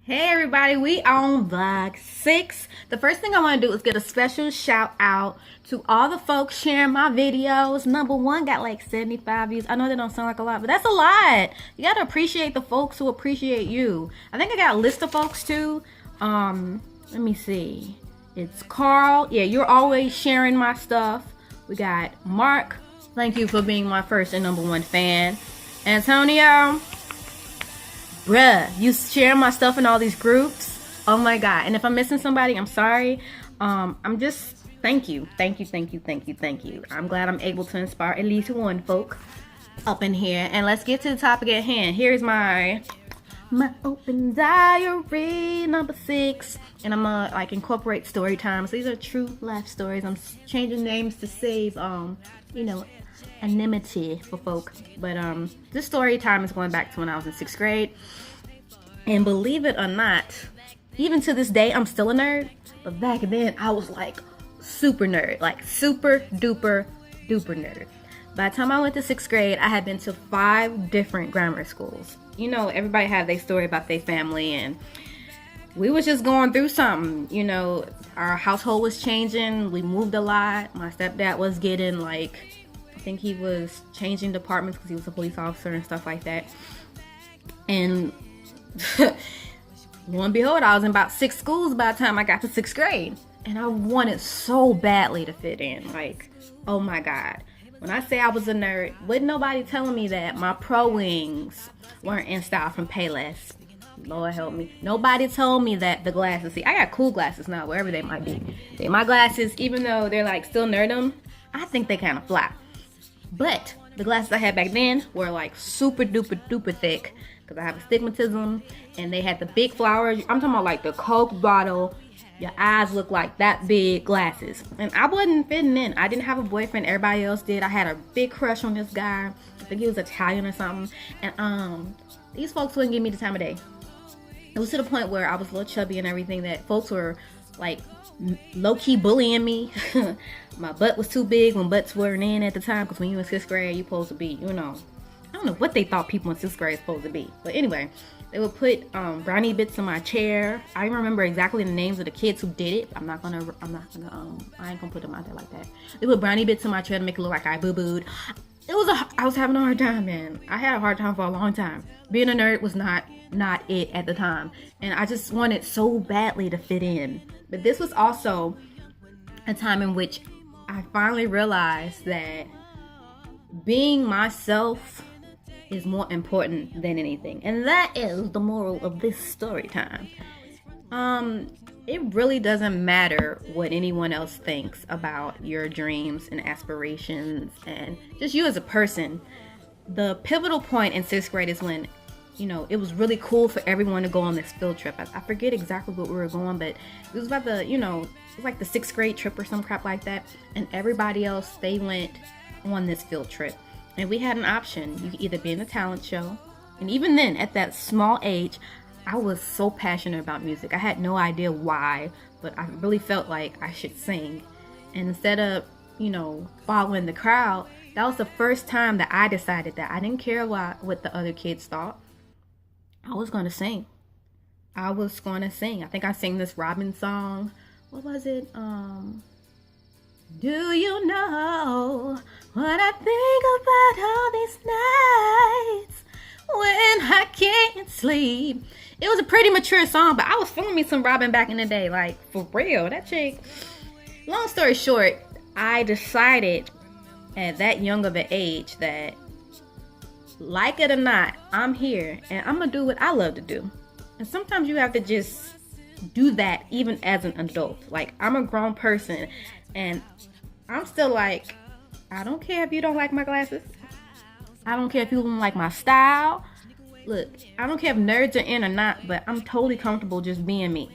Hey everybody, we on vlog 6. The first thing I want to do is get a special shout out to all the folks sharing my videos. Number one got like 75 views. I know that don't sound like a lot, but that's a lot. You gotta appreciate the folks who appreciate you. I think I got a list of folks too. Let me see. It's Carl. Yeah, you're always sharing my stuff. We got Mark. Thank you for being my first and number one fan. Antonio. Bruh, you share my stuff in all these groups. Oh my god. And if I'm missing somebody, I'm sorry. I'm just thank you. I'm glad I'm able to inspire at least one folk up in here. And let's get to the topic at hand. Here's my open diary number 6. And I'm gonna like incorporate story times. These are true life stories. I'm changing names to save anonymity for folk. But this story time is going back to when I was in 6th grade. And believe it or not, even to this day I'm still a nerd, but back then I was like super nerd, like super duper nerd. By the time I went to 6th grade, I had been to 5 different grammar schools. You know, everybody had their story about their family, and we was just going through something. You know, our household was changing, we moved a lot. My stepdad was getting like, I think he was changing departments because he was a police officer and stuff like that. And lo and behold, I was in about 6 schools by the time I got to 6th grade. And I wanted so badly to fit in. Like, oh my god. When I say I was a nerd, wasn't nobody telling me that my pro wings weren't in style from Payless. Lord help me. Nobody told me that the glasses, see, I got cool glasses now, wherever they might be. My glasses, even though they're like still nerdum, I think they kind of fly. But the glasses I had back then were like super duper thick because I have astigmatism, and they had the big flowers. I'm talking about like the Coke bottle, your eyes look like that big glasses. And I wasn't fitting in. I didn't have a boyfriend, everybody else did. I had a big crush on this guy. I think he was Italian or something. And these folks wouldn't give me the time of day. It was to the point where I was a little chubby and everything that folks were like low-key bullying me. My butt was too big when butts weren't in at the time, because when you in 6th grade, you're supposed to be, you know, I don't know what they thought people in 6th grade supposed to be. But anyway, they would put brownie bits in my chair. I remember exactly the names of the kids who did it. I ain't gonna put them out there like that. They put brownie bits in my chair to make it look like I boo-booed. I was having a hard time, man. I had a hard time for a long time. Being a nerd was not it at the time. And I just wanted so badly to fit in. But this was also a time in which I finally realized that being myself is more important than anything. And that is the moral of this story time. It really doesn't matter what anyone else thinks about your dreams and aspirations and just you as a person. The pivotal point in 6th grade is when, you know, it was really cool for everyone to go on this field trip. I forget exactly what we were going, but it was about the, you know, it was like the 6th grade trip or some crap like that. And everybody else, they went on this field trip. And we had an option. You could either be in a talent show. And even then, at that small age, I was so passionate about music. I had no idea why, but I really felt like I should sing. And instead of, you know, following the crowd, that was the first time that I decided that I didn't care what the other kids thought. I was going to sing. I think I sang this Robin song. What was it? Do you know what I think about all these nights when I can't sleep? It was a pretty mature song, but I was feeling me some Robin back in the day. Like, for real, that chick. Long story short, I decided at that young of an age that, like it or not, I'm here and I'm gonna do what I love to do. And sometimes you have to just do that even as an adult. Like, I'm a grown person and I'm still like, I don't care if you don't like my glasses. I don't care if you don't like my style. Look, I don't care if nerds are in or not, but I'm totally comfortable just being me.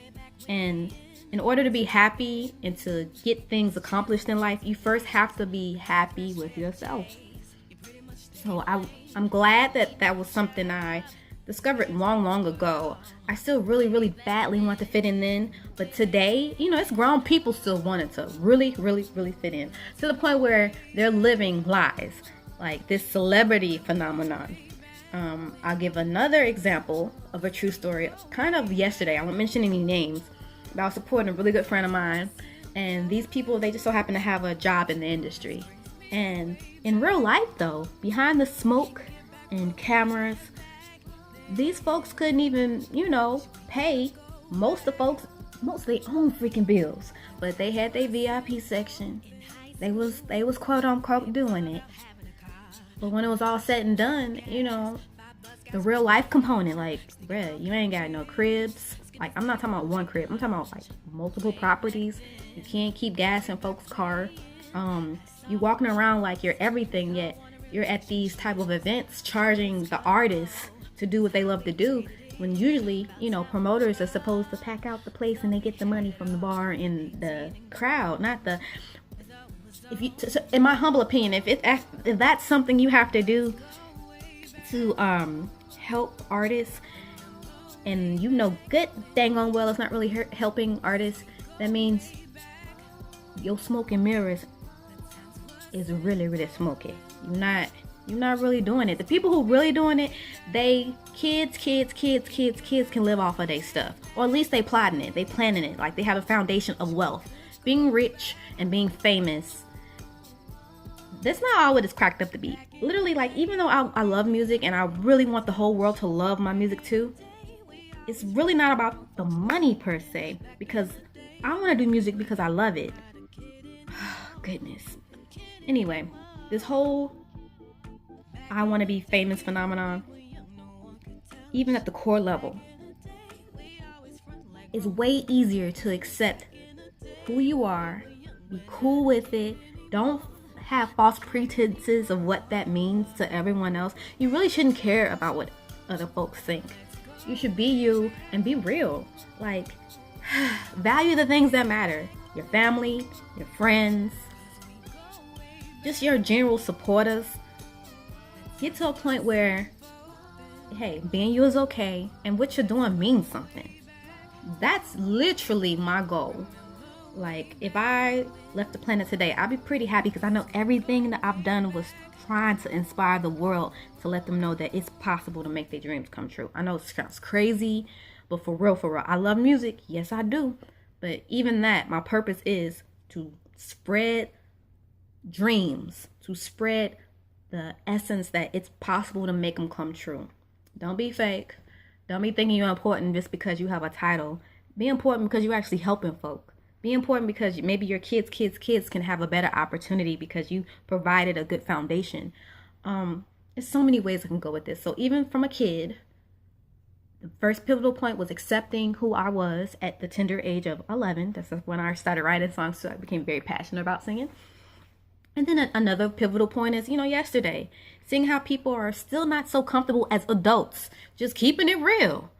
And in order to be happy and to get things accomplished in life, you first have to be happy with yourself. So I'm glad that was something I discovered long ago. I still really badly want to fit in then, but today, you know, it's grown people still wanted to really fit in, to the point where they're living lies, like this celebrity phenomenon. I'll give another example of a true story. Kind of yesterday, I won't mention any names, but I was supporting a really good friend of mine. And these people, they just so happen to have a job in the industry. And in real life though, behind the smoke and cameras, these folks couldn't even, pay most of their own freaking bills. But they had their VIP section. They was quote unquote doing it. But when it was all said and done, the real life component, like, bruh, you ain't got no cribs. Like, I'm not talking about one crib. I'm talking about like multiple properties. You can't keep gas in folks' car. You walking around like you're everything, yet you're at these type of events charging the artists to do what they love to do. When usually, promoters are supposed to pack out the place and they get the money from the bar and the crowd, not the. In my humble opinion, if that's something you have to do to help artists, and good dang on well it's not really helping artists, that means your smoke and mirrors is really, really smoky. You're not really doing it. The people who really doing it, kids can live off of their stuff, or at least they plotting it, they planning it, like they have a foundation of wealth. Being rich and being famous, that's not all what it's cracked up to be. Literally, like, even though I love music and I really want the whole world to love my music too, it's really not about the money per se, because I want to do music because I love it. Goodness. Anyway, this whole I want to be famous phenomenon, even at the core level, is way easier to accept who you are, be cool with it, don't have false pretenses of what that means to everyone else. You really shouldn't care about what other folks think. You should be you and be real. Like, value the things that matter. Your family, your friends, just your general supporters. Get to a point where, hey, being you is okay and what you're doing means something. That's literally my goal. Like, if I left the planet today, I'd be pretty happy because I know everything that I've done was trying to inspire the world, to let them know that it's possible to make their dreams come true. I know it sounds crazy, but for real, I love music. Yes, I do. But even that, my purpose is to spread dreams, to spread the essence that it's possible to make them come true. Don't be fake. Don't be thinking you're important just because you have a title. Be important because you're actually helping folk. Be important because maybe your kids can have a better opportunity because you provided a good foundation. There's so many ways I can go with this. So even from a kid, the first pivotal point was accepting who I was at the tender age of 11. That's when I started writing songs, so I became very passionate about singing. And then another pivotal point is, yesterday, seeing how people are still not so comfortable as adults, just keeping it real.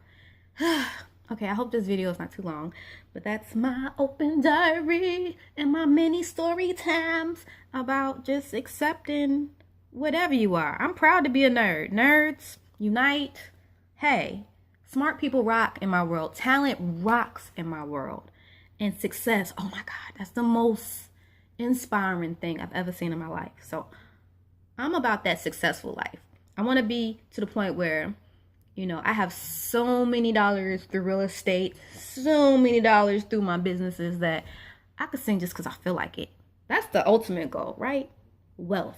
Okay, I hope this video is not too long, but that's my open diary and my mini story times about just accepting whatever you are. I'm proud to be a nerd. Nerds, unite. Hey, smart people rock in my world. Talent rocks in my world. And success, oh my God, that's the most inspiring thing I've ever seen in my life. So I'm about that successful life. I want to be to the point where I have so many dollars through real estate, so many dollars through my businesses that I could sing just because I feel like it. That's the ultimate goal, right? Wealth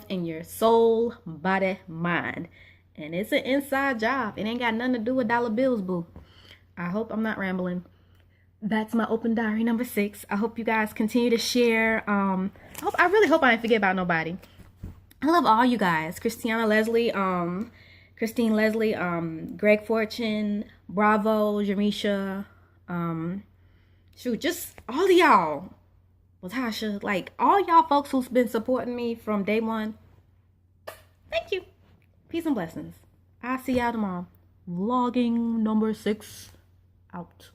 in your soul, body, mind. And it's an inside job. It ain't got nothing to do with dollar bills, boo. I hope I'm not rambling. That's my open diary number 6. I hope you guys continue to share. I really hope I didn't forget about nobody. I love all you guys. Christine Leslie, Greg Fortune, Bravo, Jamisha, just all of y'all, Latasha, like all y'all folks who's been supporting me from day one. Thank you. Peace and blessings. I'll see y'all tomorrow. Vlogging number 6 out.